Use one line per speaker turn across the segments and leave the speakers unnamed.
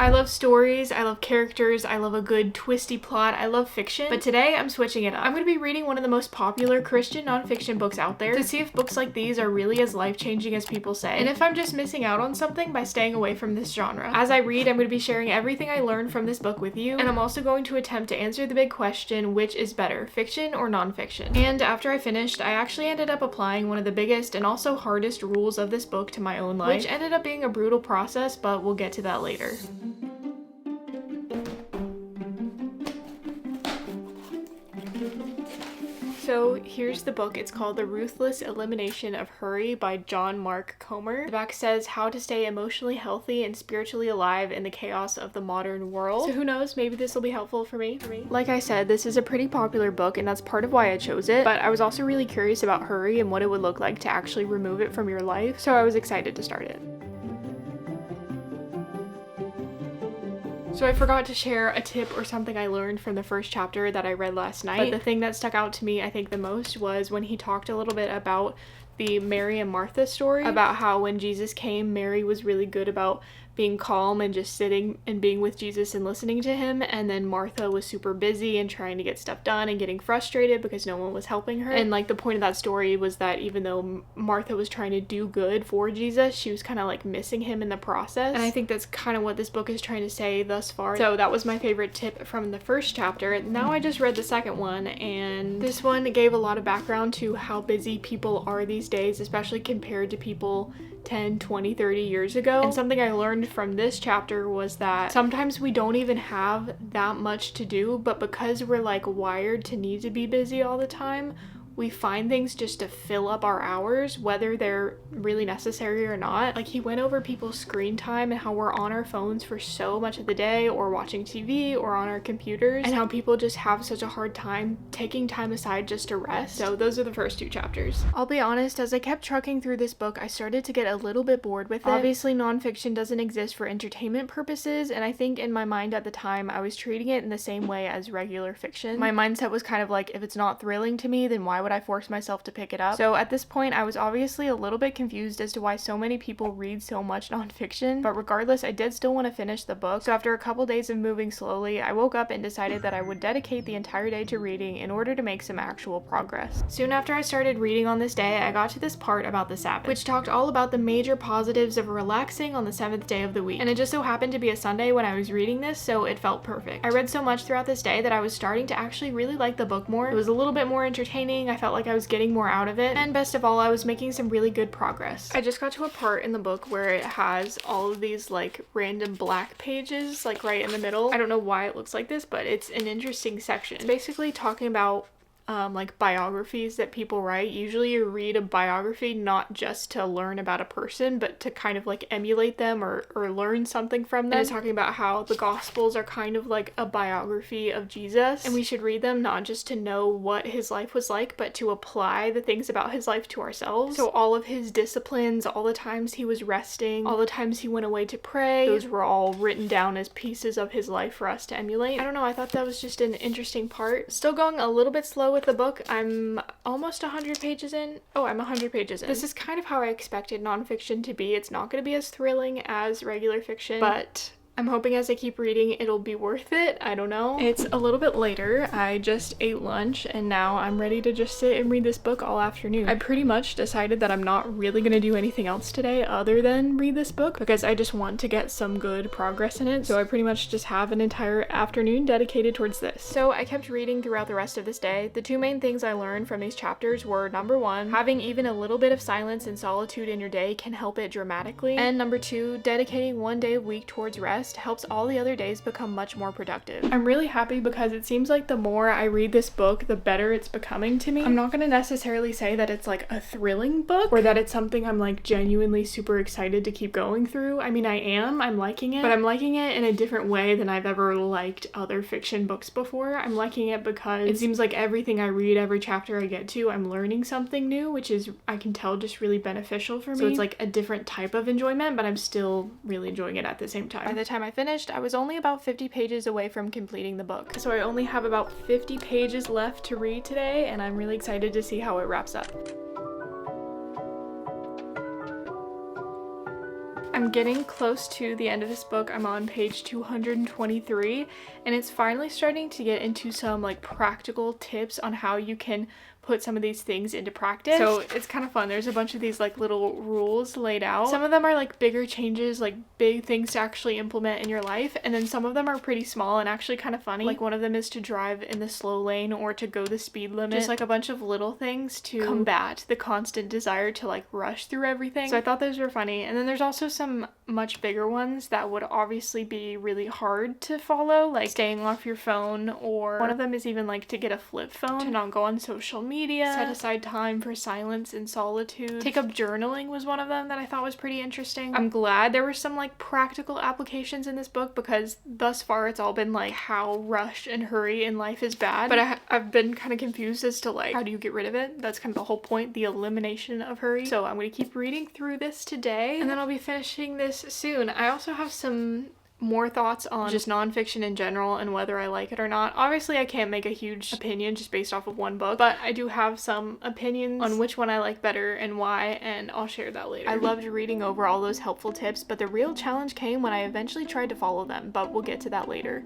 I love stories, I love characters, I love a good twisty plot, I love fiction, but today I'm switching it up. I'm going to be reading one of the most popular Christian nonfiction books out there to see if books like these are really as life-changing as people say, and if I'm just missing out on something by staying away from this genre. As I read, I'm going to be sharing everything I learned from this book with you, and I'm also going to attempt to answer the big question, which is better, fiction or nonfiction? And after I finished, I actually ended up applying one of the biggest and also hardest rules of this book to my own life, which ended up being a brutal process, but we'll get to that later. So here's the book. It's called The Ruthless Elimination of Hurry by John Mark Comer. The back says how to stay emotionally healthy and spiritually alive in the chaos of the modern world. So who knows, maybe this will be helpful for me. Like I said, this is a pretty popular book and that's part of why I chose it, but I was also really curious about hurry and what it would look like to actually remove it from your life, so I was excited to start it. So I forgot to share a tip or something I learned from the first chapter that I read last night, but the thing that stuck out to me I think the most was when he talked a little bit about the Mary and Martha story, about how when Jesus came, Mary was really good about being calm and just sitting and being with Jesus and listening to him, and then Martha was super busy and trying to get stuff done and getting frustrated because no one was helping her. And like the point of that story was that even though Martha was trying to do good for Jesus, she was kind of like missing him in the process, and I think that's kind of what this book is trying to say thus far. So that was my favorite tip from the first chapter. Now I just read the second one, and this one gave a lot of background to how busy people are these days, especially compared to people 10, 20, 30 years ago. And something I learned from this chapter was that sometimes we don't even have that much to do, but because we're like wired to need to be busy all the time, we find things just to fill up our hours, whether they're really necessary or not. Like he went over people's screen time and how we're on our phones for so much of the day, or watching TV or on our computers, and how people just have such a hard time taking time aside just to rest. So those are the first two chapters. I'll be honest, as I kept trucking through this book, I started to get a little bit bored with it. Obviously, nonfiction doesn't exist for entertainment purposes, and I think in my mind at the time, I was treating it in the same way as regular fiction. My mindset was kind of like, if it's not thrilling to me, then why would I force myself to pick it up? So at this point, I was obviously a little bit confused as to why so many people read so much nonfiction, but regardless, I did still want to finish the book. So after a couple days of moving slowly, I woke up and decided that I would dedicate the entire day to reading in order to make some actual progress. Soon after I started reading on this day, I got to this part about the Sabbath, which talked all about the major positives of relaxing on the 7th day of the week. And it just so happened to be a Sunday when I was reading this, so it felt perfect. I read so much throughout this day that I was starting to actually really like the book more. It was a little bit more entertaining, I felt like I was getting more out of it, and best of all, I was making some really good progress. I just got to a part in the book where it has all of these like random black pages like right in the middle. I don't know why it looks like this, but it's an interesting section. It's basically talking about like biographies that people write. Usually you read a biography not just to learn about a person, but to kind of like emulate them or learn something from them. And it's talking about how the Gospels are kind of like a biography of Jesus, and we should read them not just to know what his life was like, but to apply the things about his life to ourselves. So all of his disciplines, all the times he was resting, all the times he went away to pray, those were all written down as pieces of his life for us to emulate. I don't know, I thought that was just an interesting part. Still going a little bit slow with the book. I'm almost 100 pages in. Oh, I'm 100 pages in. This is kind of how I expected nonfiction to be. It's not going to be as thrilling as regular fiction, but I'm hoping as I keep reading it'll be worth it. I don't know. It's a little bit later. I just ate lunch and now I'm ready to just sit and read this book all afternoon. I pretty much decided that I'm not really gonna do anything else today other than read this book because I just want to get some good progress in it. So I pretty much just have an entire afternoon dedicated towards this. So I kept reading throughout the rest of this day. The two main things I learned from these chapters were, number one, having even a little bit of silence and solitude in your day can help it dramatically. And number two, dedicating one day a week towards rest helps all the other days become much more productive. I'm really happy because it seems like the more I read this book, the better it's becoming to me. I'm not going to necessarily say that it's like a thrilling book or that it's something I'm like genuinely super excited to keep going through. I mean, I'm liking it, but I'm liking it in a different way than I've ever liked other fiction books before. I'm liking it because it seems like everything I read, every chapter I get to, I'm learning something new, which is, I can tell, just really beneficial for me. So it's like a different type of enjoyment, but I'm still really enjoying it at the same time. By the time I finished, I was only about 50 pages away from completing the book. So I only have about 50 pages left to read today, and I'm really excited to see how it wraps up. I'm getting close to the end of this book. I'm on page 223, and it's finally starting to get into some like practical tips on how you can put some of these things into practice. So it's kind of fun. There's a bunch of these like little rules laid out. Some of them are like bigger changes, like big things to actually implement in your life, and then some of them are pretty small and actually kind of funny. Like one of them is to drive in the slow lane or to go the speed limit. Just like a bunch of little things to combat the constant desire to like rush through everything. So I thought those were funny. And then there's also some much bigger ones that would obviously be really hard to follow, like staying off your phone, or one of them is even like to get a flip phone, to not go on social media, set aside time for silence and solitude. Take up journaling was one of them that I thought was pretty interesting. I'm glad there were some like practical applications in this book, because thus far it's all been like how rush and hurry in life is bad, but I've been kind of confused as to like how do you get rid of it. That's kind of the whole point, the elimination of hurry. So I'm going to keep reading through this today, and then I'll be finishing this soon. I also have some more thoughts on just nonfiction in general and whether I like it or not. Obviously I can't make a huge opinion just based off of one book, but I do have some opinions on which one I like better and why, and I'll share that later. I loved reading over all those helpful tips, but the real challenge came when I eventually tried to follow them, but we'll get to that later.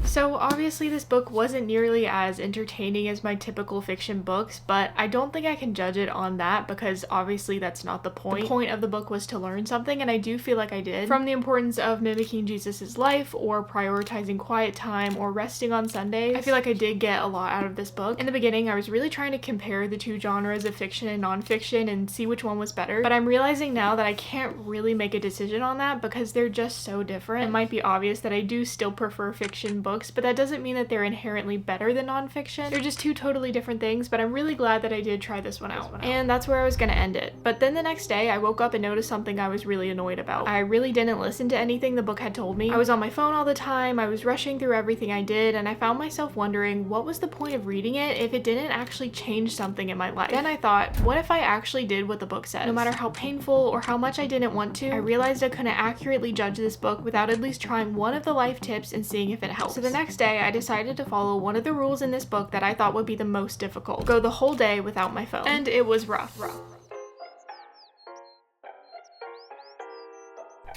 So obviously this book wasn't nearly as entertaining as my typical fiction books, but I don't think I can judge it on that, because obviously that's not the point. The point of the book was to learn something, and I do feel like I did. From the importance of mimicking Jesus's life, or prioritizing quiet time, or resting on Sundays, I feel like I did get a lot out of this book. In the beginning, I was really trying to compare the two genres of fiction and nonfiction and see which one was better, but I'm realizing now that I can't really make a decision on that because they're just so different. It might be obvious that I do still prefer fiction books, but that doesn't mean that they're inherently better than nonfiction. They're just two totally different things, but I'm really glad that I did try this one out. And that's where I was gonna end it. But then the next day, I woke up and noticed something I was really annoyed about. I really didn't listen to anything the book had told me. I was on my phone all the time, I was rushing through everything I did, and I found myself wondering what was the point of reading it if it didn't actually change something in my life. Then I thought, what if I actually did what the book says? No matter how painful or how much I didn't want to, I realized I couldn't accurately judge this book without at least trying one of the life tips and seeing if it helps. So the next day, I decided to follow one of the rules in this book that I thought would be the most difficult. Go the whole day without my phone. And it was rough.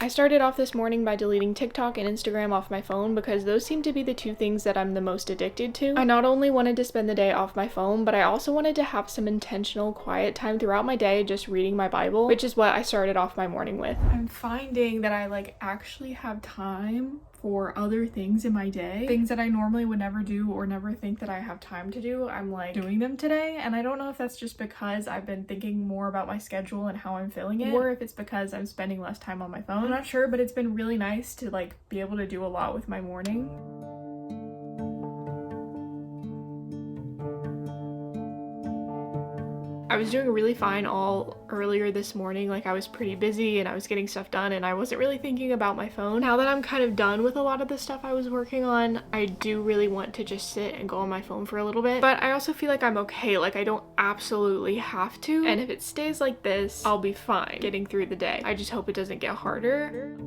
I started off this morning by deleting TikTok and Instagram off my phone because those seem to be the two things that I'm the most addicted to. I not only wanted to spend the day off my phone, but I also wanted to have some intentional quiet time throughout my day just reading my Bible, which is what I started off my morning with. I'm finding that I like actually have time for other things in my day. Things that I normally would never do or never think that I have time to do, I'm like doing them today. And I don't know if that's just because I've been thinking more about my schedule and how I'm feeling it, or if it's because I'm spending less time on my phone. I'm not sure, but it's been really nice to like be able to do a lot with my morning. I was doing really fine all earlier this morning, like I was pretty busy and I was getting stuff done and I wasn't really thinking about my phone. Now that I'm kind of done with a lot of the stuff I was working on, I do really want to just sit and go on my phone for a little bit, but I also feel like I'm okay, like I don't absolutely have to, and if it stays like this, I'll be fine getting through the day. I just hope it doesn't get harder.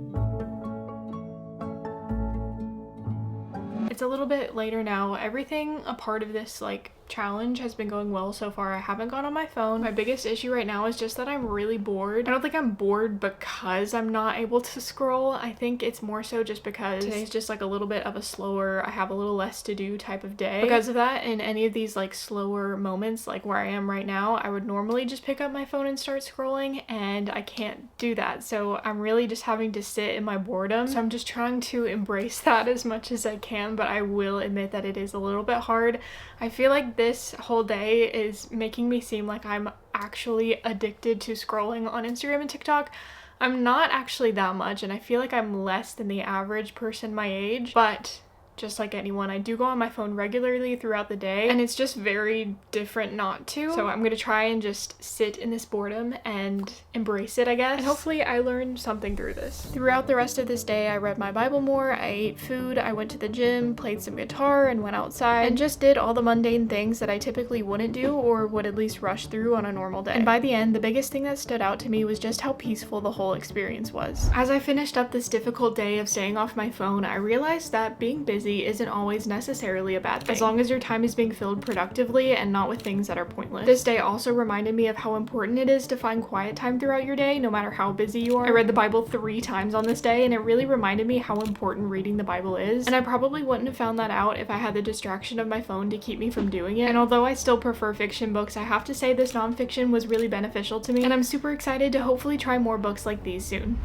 It's a little bit later now. Everything a part of this like challenge has been going well so far. I haven't gone on my phone. My biggest issue right now is just that I'm really bored. I don't think I'm bored because I'm not able to scroll. I think it's more so just because today's just like a little bit of a slower, I have a little less to do type of day. Because of that, in any of these like slower moments like where I am right now, I would normally just pick up my phone and start scrolling, and I can't do that. So I'm really just having to sit in my boredom. So I'm just trying to embrace that as much as I can, but I will admit that it is a little bit hard. I feel like this whole day is making me seem like I'm actually addicted to scrolling on Instagram and TikTok. I'm not actually that much, and I feel like I'm less than the average person my age, but just like anyone, I do go on my phone regularly throughout the day, and it's just very different not to. So I'm gonna try and just sit in this boredom and embrace it, I guess. And hopefully I learned something through this. Throughout the rest of this day, I read my Bible more, I ate food, I went to the gym, played some guitar, and went outside, and just did all the mundane things that I typically wouldn't do or would at least rush through on a normal day. And by the end, the biggest thing that stood out to me was just how peaceful the whole experience was. As I finished up this difficult day of staying off my phone, I realized that being busy busy isn't always necessarily a bad thing, as long as your time is being filled productively and not with things that are pointless. This day also reminded me of how important it is to find quiet time throughout your day, no matter how busy you are. I read the Bible 3 times on this day, and it really reminded me how important reading the Bible is, and I probably wouldn't have found that out if I had the distraction of my phone to keep me from doing it. And although I still prefer fiction books, I have to say this nonfiction was really beneficial to me, and I'm super excited to hopefully try more books like these soon.